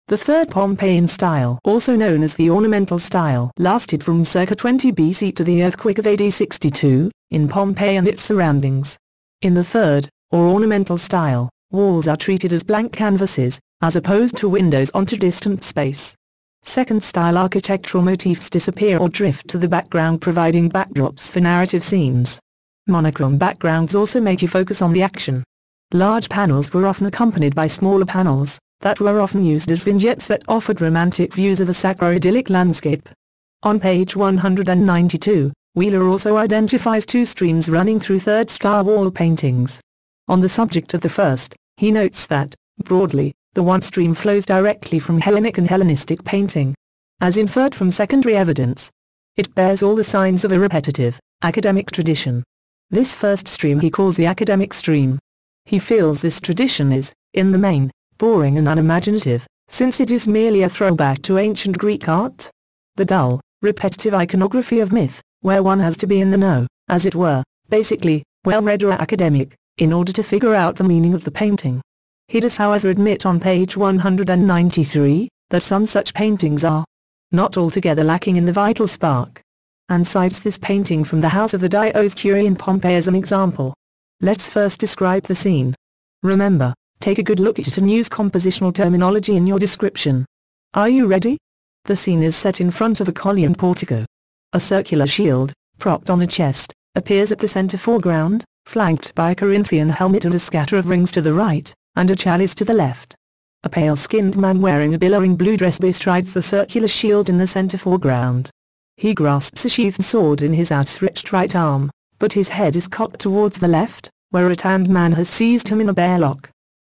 The Third Pompeian Style, also known as the Ornamental Style, lasted from circa 20 BC to the earthquake of AD 62, in Pompeii and its surroundings. In the Third, or Ornamental Style, walls are treated as blank canvases, as opposed to windows onto distant space. Second style architectural motifs disappear or drift to the background, providing backdrops for narrative scenes. Monochrome backgrounds also make you focus on the action. Large panels were often accompanied by smaller panels, that were often used as vignettes that offered romantic views of a sacro-idyllic landscape. On page 192, Wheeler also identifies two streams running through third-style wall paintings. On the subject of the first, he notes that, broadly, the one stream flows directly from Hellenic and Hellenistic painting. As inferred from secondary evidence, it bears all the signs of a repetitive, academic tradition. This first stream he calls the academic stream. He feels this tradition is, in the main, boring and unimaginative, since it is merely a throwback to ancient Greek art. The dull, repetitive iconography of myth, where one has to be in the know, as it were, basically, well-read or academic, in order to figure out the meaning of the painting. He does however admit on page 193, that some such paintings are not altogether lacking in the vital spark, and cites this painting from the house of the Dioscuri in Pompeii as an example. Let's first describe the scene. Remember, take a good look at it and use compositional terminology in your description. Are you ready? The scene is set in front of a columned portico. A circular shield, propped on a chest, appears at the center foreground, flanked by a Corinthian helmet and a scatter of rings to the right, and a chalice to the left. A pale-skinned man wearing a billowing blue dress bestrides the circular shield in the center foreground. He grasps a sheathed sword in his outstretched right arm, but his head is cocked towards the left, where a tanned man has seized him in a bear lock.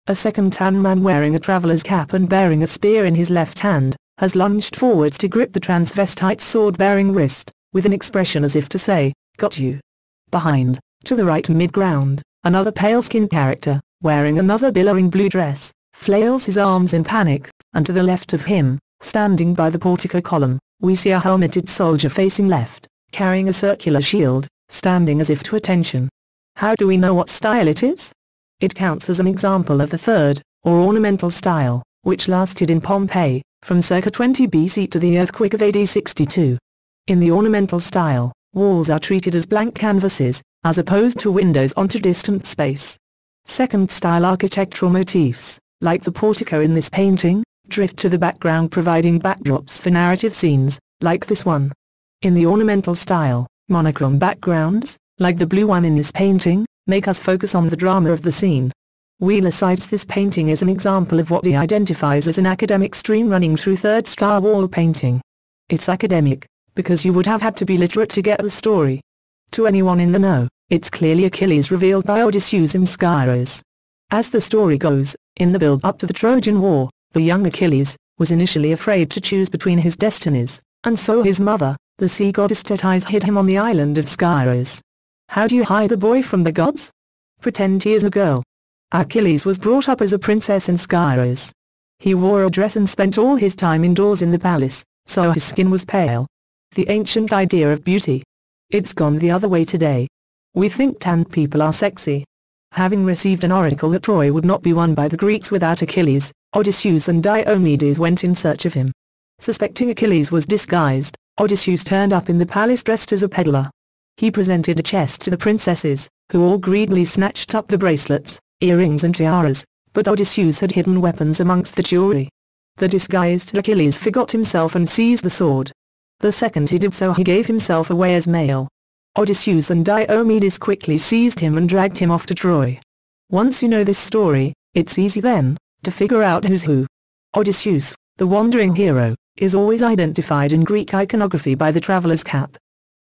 A second tanned man wearing a traveler's cap and bearing a spear in his left hand, has lunged forwards to grip the transvestite's sword-bearing wrist, with an expression as if to say, "Got you." Behind, to the right mid-ground, another pale-skinned character, wearing another billowing blue dress, flails his arms in panic, and to the left of him, standing by the portico column, we see a helmeted soldier facing left, carrying a circular shield, standing as if to attention. How do we know what style it is? It counts as an example of the Third, or Ornamental Style, which lasted in Pompeii, from circa 20 BC to the earthquake of AD 62. In the Ornamental Style, walls are treated as blank canvases, as opposed to windows onto distant space. Second style architectural motifs, like the portico in this painting, drift to the background, providing backdrops for narrative scenes, like this one. In the Ornamental Style, monochrome backgrounds, like the blue one in this painting, make us focus on the drama of the scene. Wheeler cites this painting as an example of what he identifies as an academic stream running through third-style wall painting. It's academic, because you would have had to be literate to get the story. To anyone in the know, it's clearly Achilles revealed by Odysseus in Skyros. As the story goes, in the build-up to the Trojan War, the young Achilles was initially afraid to choose between his destinies, and so his mother, the sea goddess Thetis, hid him on the island of Skyros. How do you hide the boy from the gods? Pretend he is a girl. Achilles was brought up as a princess in Skyros. He wore a dress and spent all his time indoors in the palace, so his skin was pale. The ancient idea of beauty. It's gone the other way today. We think tanned people are sexy. Having received an oracle that Troy would not be won by the Greeks without Achilles, Odysseus and Diomedes went in search of him. Suspecting Achilles was disguised, Odysseus turned up in the palace dressed as a peddler. He presented a chest to the princesses, who all greedily snatched up the bracelets, earrings and tiaras, but Odysseus had hidden weapons amongst the jewelry. The disguised Achilles forgot himself and seized the sword. The second he did so, he gave himself away as male. Odysseus and Diomedes quickly seized him and dragged him off to Troy. Once you know this story, it's easy then, to figure out who's who. Odysseus, the wandering hero, is always identified in Greek iconography by the traveler's cap.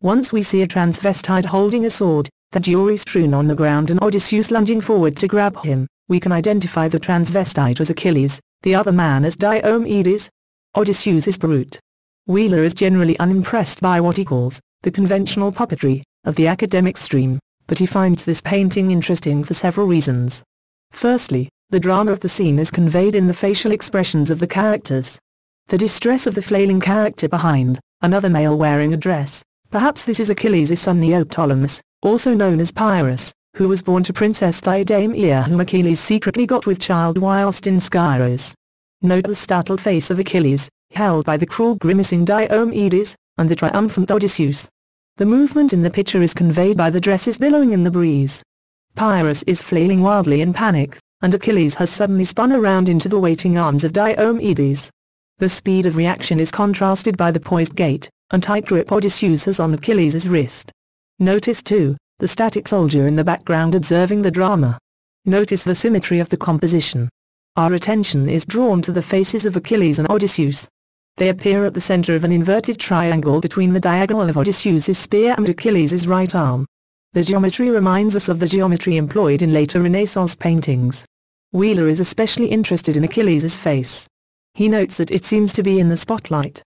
Once we see a transvestite holding a sword, the jewelry strewn on the ground and Odysseus lunging forward to grab him, we can identify the transvestite as Achilles, the other man as Diomedes. Odysseus is brute. Wheeler is generally unimpressed by what he calls the conventional puppetry of the academic stream, but he finds this painting interesting for several reasons. Firstly, the drama of the scene is conveyed in the facial expressions of the characters. The distress of the flailing character behind, another male wearing a dress. Perhaps this is Achilles' son Neoptolemus, also known as Pyrrhus, who was born to Princess Didymia, whom Achilles secretly got with child whilst in Skyros. Note the startled face of Achilles, held by the cruel grimacing Diomedes, and the triumphant Odysseus. The movement in the picture is conveyed by the dresses billowing in the breeze. Pyrrhus is flailing wildly in panic, and Achilles has suddenly spun around into the waiting arms of Diomedes. The speed of reaction is contrasted by the poised gait and tight grip Odysseus has on Achilles' wrist. Notice too, the static soldier in the background observing the drama. Notice the symmetry of the composition. Our attention is drawn to the faces of Achilles and Odysseus. They appear at the center of an inverted triangle between the diagonal of Odysseus' spear and Achilles' right arm. The geometry reminds us of the geometry employed in later Renaissance paintings. Wheeler is especially interested in Achilles' face. He notes that it seems to be in the spotlight.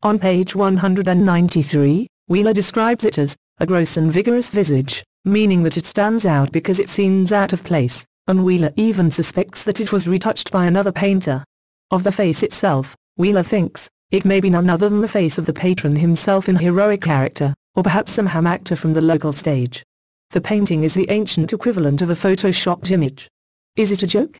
On page 193, Wheeler describes it as a gross and vigorous visage, meaning that it stands out because it seems out of place, and Wheeler even suspects that it was retouched by another painter. Of the face itself, Wheeler thinks, it may be none other than the face of the patron himself in heroic character, or perhaps some ham actor from the local stage. The painting is the ancient equivalent of a photoshopped image. Is it a joke?